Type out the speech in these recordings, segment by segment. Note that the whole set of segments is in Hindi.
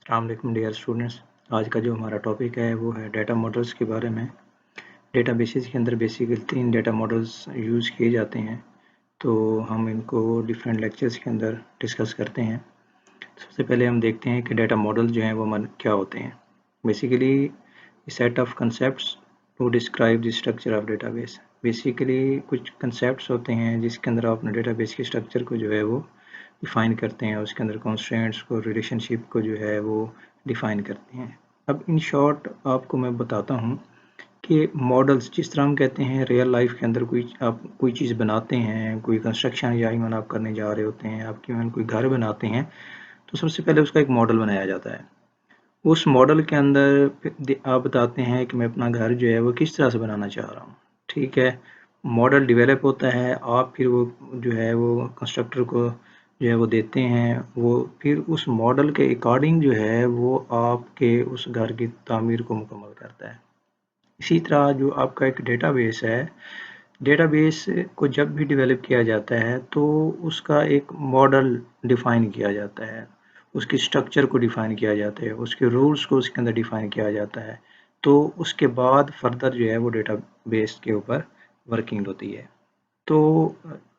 अस्सलाम वालेकुम डियर स्टूडेंट्स। आज का जो हमारा टॉपिक है वो है डेटा मॉडल्स के बारे में। डेटाबेसेस के अंदर बेसिकली 3 डेटा मॉडल्स यूज़ किए जाते हैं, तो हम इनको डिफरेंट लेक्चर्स के अंदर डिस्कस करते हैं। सबसे पहले हम देखते हैं कि डेटा मॉडल जो हैं वो क्या होते हैं। Basically set of concepts to describe the structure of database. Basically कुछ कंसेप्ट्स होते हैं जिसके अंदर आप अपने डेटाबेस के स्ट्रक्चर को जो है वो डिफ़ाइन करते हैं, उसके अंदर कॉन्स्ट्रेंट्स को, रिलेशनशिप को जो है वो डिफ़ाइन करते हैं। अब इन शॉर्ट आपको मैं बताता हूँ कि मॉडल्स जिस तरह हम कहते हैं रियल लाइफ के अंदर आप कोई चीज़ बनाते हैं, कोई कंस्ट्रक्शन या इवन आप करने जा रहे होते हैं, आप इवन कोई घर बनाते हैं, तो सबसे पहले उसका एक मॉडल बनाया जाता है। उस मॉडल के अंदर आप बताते हैं कि मैं अपना घर जो है वो किस तरह से बनाना चाह रहा हूँ। ठीक है, मॉडल डेवलप होता है, आप फिर वो जो है वो कंस्ट्रक्टर को जो है वो देते हैं, वो फिर उस मॉडल के अकॉर्डिंग जो है वो आपके उस घर की तामीर को मुकम्मल करता है। इसी तरह जो आपका एक डेटाबेस है, डेटाबेस को जब भी डेवलप किया जाता है तो उसका एक मॉडल डिफ़ाइन किया जाता है, उसकी स्ट्रक्चर को डिफ़ाइन किया जाता है, उसके रूल्स को उसके अंदर डिफ़ाइन किया जाता है। तो उसके बाद फर्दर जो है वो डेटाबेस के ऊपर वर्किंग होती है। तो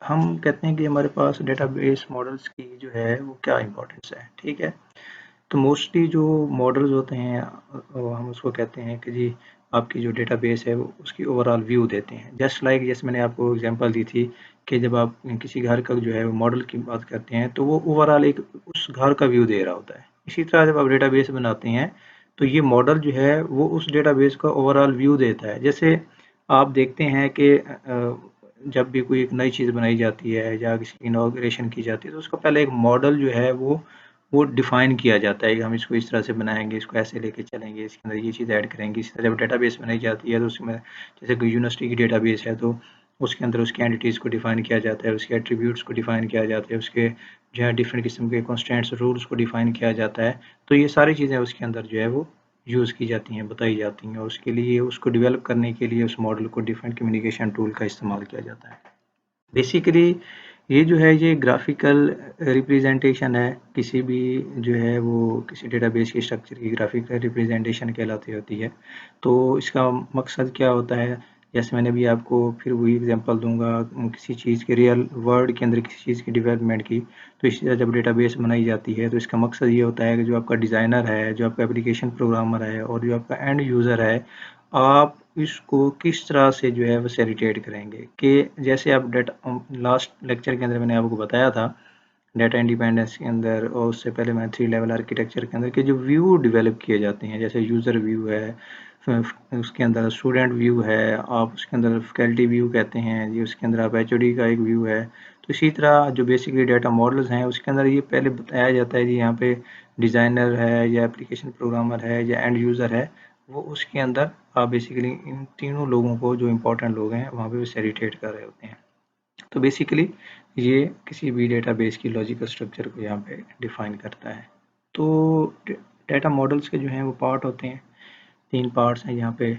हम कहते हैं कि हमारे पास डेटाबेस मॉडल्स की जो है वो क्या इम्पोर्टेंस है। ठीक है, तो मोस्टली जो मॉडल्स होते हैं हम उसको कहते हैं कि जी आपकी जो डेटाबेस है वो उसकी ओवरऑल व्यू देते हैं। जस्ट लाइक जैसे मैंने आपको एग्जांपल दी थी कि जब आप किसी घर का जो है मॉडल की बात करते हैं तो वो ओवरऑल एक उस घर का व्यू दे रहा होता है। इसी तरह जब आप डेटाबेस बनाते हैं तो ये मॉडल जो है वो उस डेटाबेस का ओवरऑल व्यू देता है। जैसे आप देखते हैं कि जब भी कोई एक नई चीज़ बनाई जाती है या किसी इनॉग्रेशन की जाती है तो उसका पहले एक मॉडल जो है वो डिफ़ाइन किया जाता है कि हम इसको इस तरह से बनाएँगे, इसको ऐसे लेके चलेंगे, इसके अंदर ये चीज़ ऐड करेंगे। इसी तरह जब डेटाबेस बनाई जाती है तो उसमें जैसे कोई यूनिवर्सिटी की डेटाबेस है तो उसके अंदर उसकी एंटिटीज़ को डिफ़ाइन किया जाता है, उसके एट्रीब्यूट्स को डिफ़ाइन किया जाता है, उसके जो है डिफरेंट किस्म के कंस्ट्रेंट्स, रूल्स को डिफ़ाइन किया जाता है। तो ये सारी चीज़ें उसके अंदर जो है वो यूज़ की जाती हैं, बताई जाती हैं और उसके लिए उसको डेवलप करने के लिए उस मॉडल को डिफरेंट कम्युनिकेशन टूल का इस्तेमाल किया जाता है। बेसिकली ये जो है ये ग्राफिकल रिप्रेजेंटेशन है, किसी भी जो है वो किसी डेटाबेस के स्ट्रक्चर की ग्राफिकल रिप्रेजेंटेशन कहलाती होती है। तो इसका मकसद क्या होता है, जैसे मैंने भी आपको फिर वही एग्जांपल दूंगा किसी चीज़ के रियल वर्ल्ड के अंदर किसी चीज़ की डेवलपमेंट की। तो इसी तरह जब डेटाबेस बनाई जाती है तो इसका मकसद ये होता है कि जो आपका डिज़ाइनर है, जो आपका एप्लीकेशन प्रोग्रामर है और जो आपका एंड यूज़र है, आप इसको किस तरह से जो है फैसिलिटेट करेंगे कि जैसे आप डेटा लास्ट लेक्चर के अंदर मैंने आपको बताया था डेटा इंडिपेंडेंस के अंदर, और उससे पहले मैं 3 लेवल आर्किटेक्चर के अंदर के जो व्यू डेवलप किए जाते हैं, जैसे यूज़र व्यू है, उसके अंदर स्टूडेंट व्यू है, आप उसके अंदर फैकल्टी व्यू कहते हैं जी, उसके अंदर आप एचओडी का एक व्यू है। तो इसी तरह जो बेसिकली डेटा मॉडल्स हैं उसके अंदर ये पहले बताया जाता है जी यहाँ पे डिज़ाइनर है या एप्लीकेशन प्रोग्रामर है या एंड यूज़र है, वो उसके अंदर आप बेसिकली इन तीनों लोगों को जो इम्पोर्टेंट लोग हैं वहाँ पे फैसिलिटेट कर रहे होते हैं। तो बेसिकली ये किसी भी डेटाबेस की लॉजिकल स्ट्रक्चर को यहाँ पे डिफाइन करता है। तो डेटा मॉडल्स के जो हैं वो पार्ट होते हैं, 3 पार्ट्स हैं यहाँ पे।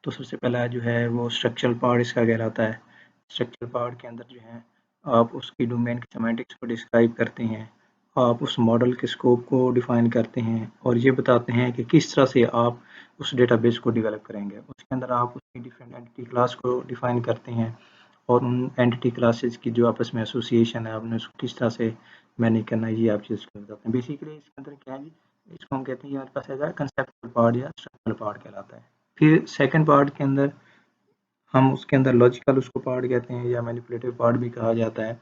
तो सबसे पहला जो है वो स्ट्रक्चरल पार्ट इसका कहलाता है। स्ट्रक्चरल पार्ट के अंदर जो है आप उसकी डोमेन की सेमेंटिक्स को डिस्क्राइब करते हैं, आप उस मॉडल के स्कोप को डिफाइन करते हैं और ये बताते हैं कि किस तरह से आप उस डेटाबेस को डेवलप करेंगे। उसके अंदर आप उसकी डिफरेंट एंटिटी क्लास को डिफाइन करते हैं और उन एंटिटी क्लासेस की जो आपस में एसोसिएशन है आपने उसको किस तरह से मैनेज करना है, ये आप चीज़ कर सकते हैं। बेसिकली इसके अंदर क्या है जी, इसको हम कहते हैं ये हमारे पास है कंसेप्चुअल पार्ट या स्ट्रक्चरल पार्ट कहलाता है। फिर सेकंड पार्ट के अंदर हम उसके अंदर लॉजिकल उसको पार्ट कहते हैं या मैनिपुलेटिव पार्ट भी कहा जाता है।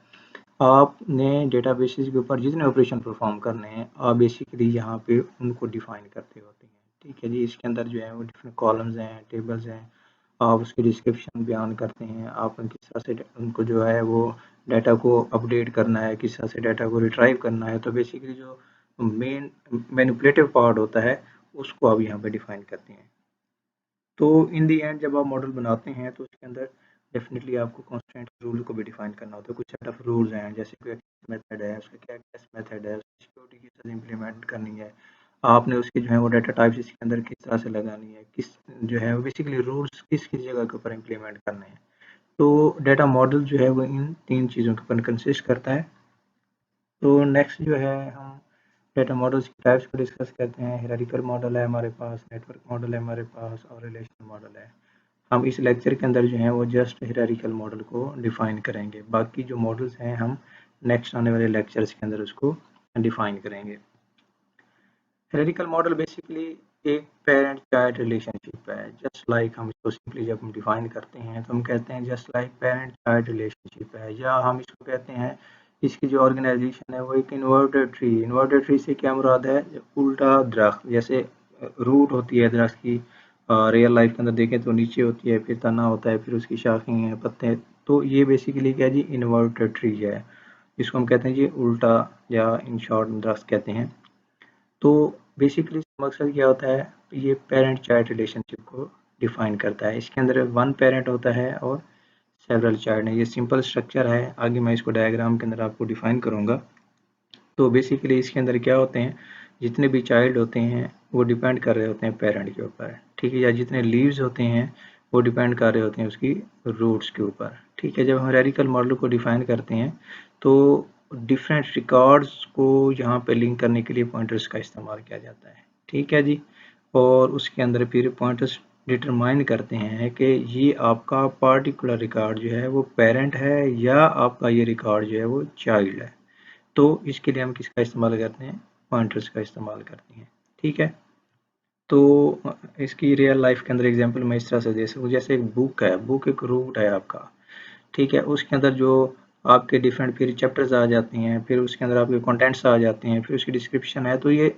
आपने डेटाबेसेस के ऊपर जितने ऑपरेशन परफॉर्म करने हैं आप बेसिकली यहाँ पे उनको डिफाइन करते होते हैं। ठीक है जी, इसके अंदर जो है वो डिफरेंट कॉलम्स हैं, टेबल्स हैं, आप उसकी डिस्क्रिप्शन बयान करते हैं, आप किस तरह से उनको जो है वो डाटा को अपडेट करना है, किस तरह से डाटा को रिट्राइव करना है। तो बेसिकली जो मेन मैनिपुलेटिव पार्ट होता है उसको आप यहाँ पे डिफाइन करते हैं। तो इन दी एंड जब आप मॉडल बनाते हैं तो उसके अंदर डेफिनेटली आपको कॉन्स्टेंट रूल को भी डिफाइन करना होता है। कुछ सेट ऑफ रूल्स हैं, जैसे कोई मेथड है, उसका क्या टेस्ट मेथड है, सिक्योरिटी की तरह इम्प्लीमेंट करनी है, आपने उसके जो है वो डाटा टाइप्स इसके अंदर किस तरह से लगानी है, किस जो है वो बेसिकली रूल्स किस किस जगह के ऊपर इम्प्लीमेंट करने हैं। तो डाटा मॉडल जो है वो इन 3 चीज़ों के ऊपर कंसिस्ट करता है। तो नेक्स्ट जो है हम डेटा मॉडल्स की टाइप्स को डिस्कस करते हैं। हायरार्किकल मॉडल है हमारे पास, नेटवर्क मॉडल है हमारे पास और रिलेशनल मॉडल है। हम इस लेक्चर के अंदर जो है वो जस्ट हायरार्किकल मॉडल को डिफाइन करेंगे, बाकी जो मॉडल्स हैं हम नेक्स्ट आने वाले लेक्चर्स के अंदर उसको डिफाइन करेंगे। हायरार्किकल मॉडल बेसिकली एक पेरेंट चाइल्ड रिलेशनशिप है। जस्ट लाइक हम इसको सिंपली जब हम डिफाइन करते हैं तो हम कहते हैं just like parent child relationship है, या हम इसको कहते हैं इसकी जो ऑर्गेनाइजेशन है वो एक इन्वर्टेड ट्री। इन्वर्टेड ट्री से क्या मुराद है, उल्टा दरख्त, जैसे रूट होती है दरख्त की, रियल लाइफ के अंदर देखें तो नीचे होती है, फिर तना होता है, फिर उसकी शाखें हैं, पत्ते। तो ये बेसिकली क्या जी, इन्वर्टेड ट्री है, इसको हम कहते हैं जी उल्टा, या इन शॉर्ट दरख्त कहते हैं। तो बेसिकली मकसद क्या होता है, ये पेरेंट चाइल्ड रिलेशनशिप को डिफाइन करता है। इसके अंदर वन पेरेंट होता है और सेवरल चाइल्ड है। ये सिंपल स्ट्रक्चर है, आगे मैं इसको डायग्राम के अंदर आपको डिफाइन करूंगा। तो बेसिकली इसके अंदर क्या होते हैं, जितने भी चाइल्ड होते हैं वो डिपेंड कर रहे होते हैं पेरेंट के ऊपर, ठीक है, या जितने लीव्स होते हैं वो डिपेंड कर रहे होते हैं उसकी रूट्स के ऊपर, ठीक है। जब हम हायरार्किकल मॉडल को डिफाइन करते हैं तो डिफरेंट रिकॉर्ड्स को यहाँ पे लिंक करने के लिए पॉइंटर्स का इस्तेमाल किया जाता है, ठीक है जी। और उसके अंदर फिर पॉइंटर्स डिटरमाइन करते हैं कि ये आपका पार्टिकुलर रिकॉर्ड जो है वो पेरेंट है या आपका ये रिकॉर्ड जो है वो चाइल्ड है। तो इसके लिए हम किसका इस्तेमाल करते हैं, पॉइंटर्स का इस्तेमाल करते हैं, ठीक है। तो इसकी रियल लाइफ के अंदर एग्जांपल मैं इस तरह से दे सकूँ, जैसे एक बुक है, बुक एक रूट है आपका, ठीक है। उसके अंदर जो आपके डिफरेंट फिर चैप्टर्स आ जाते हैं, फिर उसके अंदर आपके कंटेंट्स आ जाते हैं, फिर उसकी डिस्क्रिप्शन है, तो ये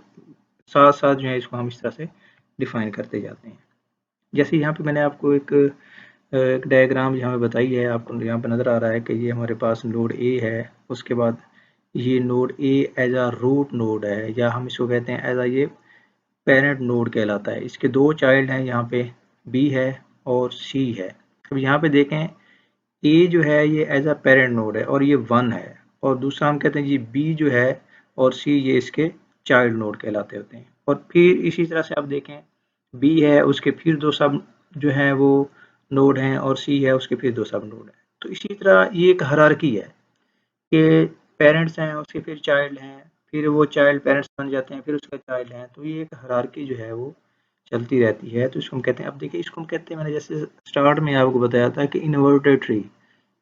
साथ साथ जो है इसको हम इस तरह से डिफाइन करते जाते हैं। जैसे यहाँ पे मैंने आपको एक डायग्राम यहाँ पे बताई है, आपको यहाँ पे नज़र आ रहा है कि ये हमारे पास नोड ए है, उसके बाद ये node a as a root node है, या हम इसको कहते हैं एज अ ये पेरेंट नोड कहलाता है। इसके दो चाइल्ड हैं यहाँ पे, बी है और सी है। अब यहाँ पे देखें ए जो है ये एज अ पेरेंट नोड है और ये 1 है, और दूसरा हम कहते हैं जी बी जो है और सी ये इसके चाइल्ड नोड कहलाते होते हैं। और फिर इसी तरह से आप देखें बी है उसके फिर दो सब जो है वो नोड हैं, और सी है उसके फिर दो सब नोड हैं। तो इसी तरह ये एक हायरार्की है कि पेरेंट्स हैं उसके फिर चाइल्ड हैं, फिर वो चाइल्ड पेरेंट्स बन जाते हैं, फिर उसका चाइल्ड हैं। तो ये एक हायरार्की जो है वो चलती रहती है। तो इसको हम कहते हैं, अब देखिए इसको हम कहते हैं, मैंने जैसे स्टार्ट में आपको बताया था कि इन्वर्टेड ट्री,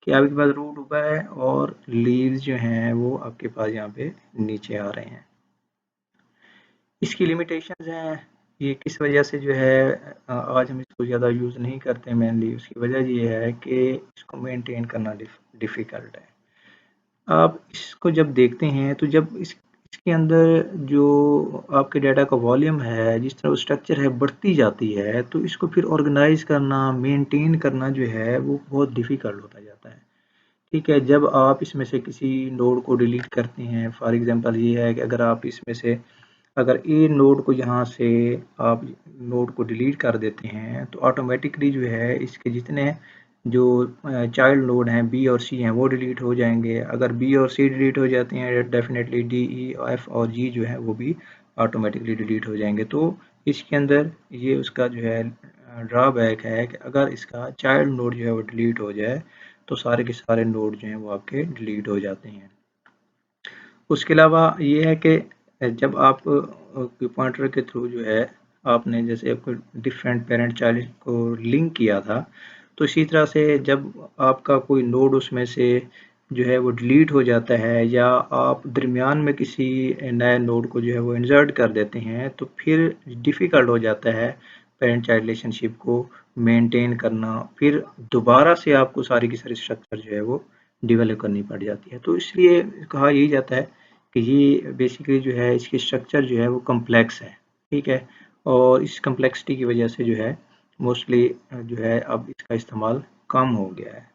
कि आपके पास रूट ऊपर है और लीव्स जो हैं वो आपके पास यहाँ पे नीचे आ रहे हैं। इसकी लिमिटेशंस हैं, ये किस वजह से जो है आज हम इसको ज़्यादा यूज़ नहीं करते मेनली, उसकी वजह ये है कि इसको मेंटेन करना डिफ़िकल्ट है। आप इसको जब देखते हैं तो जब इसके अंदर जो आपके डाटा का वॉल्यूम है, जिस तरह स्ट्रक्चर है बढ़ती जाती है, तो इसको फिर ऑर्गेनाइज करना, मेंटेन करना जो है वो बहुत डिफ़िकल्ट होता जाता है, ठीक है। जब आप इसमें से किसी नोड को डिलीट करते हैं, फॉर एग्जांपल ये है कि अगर आप इसमें से अगर ए नोड को यहाँ से आप नोड को डिलीट कर देते हैं तो ऑटोमेटिकली जो है इसके जितने जो चाइल्ड नोड हैं बी और सी हैं वो डिलीट हो जाएंगे। अगर बी और सी डिलीट हो जाते हैं डेफिनेटली डी ई एफ और जी जो है वो भी ऑटोमेटिकली डिलीट हो जाएंगे। तो इसके अंदर ये उसका जो है ड्रॉबैक है कि अगर इसका चाइल्ड नोड जो है वो डिलीट हो जाए तो सारे के सारे नोड जो हैं वो आपके डिलीट हो जाते हैं। उसके अलावा ये है कि जब आप पॉइंटर के थ्रू जो है आपने जैसे आपको डिफरेंट पेरेंट चाइल्ड को लिंक किया था, तो इसी तरह से जब आपका कोई नोड उसमें से जो है वो डिलीट हो जाता है, या आप दरमियान में किसी नए नोड को जो है वो इंसर्ट कर देते हैं, तो फिर डिफ़िकल्ट हो जाता है पेरेंट चाइल्ड रिलेशनशिप को मेंटेन करना। फिर दोबारा से आपको सारी की सारी स्ट्रक्चर जो है वो डेवलप करनी पड़ जाती है। तो इसलिए कहा यही जाता है कि ये बेसिकली जो है इसकी स्ट्रक्चर जो है वो कम्प्लेक्स है, ठीक है। और इस कम्प्लेक्सिटी की वजह से जो है मोस्टली जो है अब इसका इस्तेमाल कम हो गया है।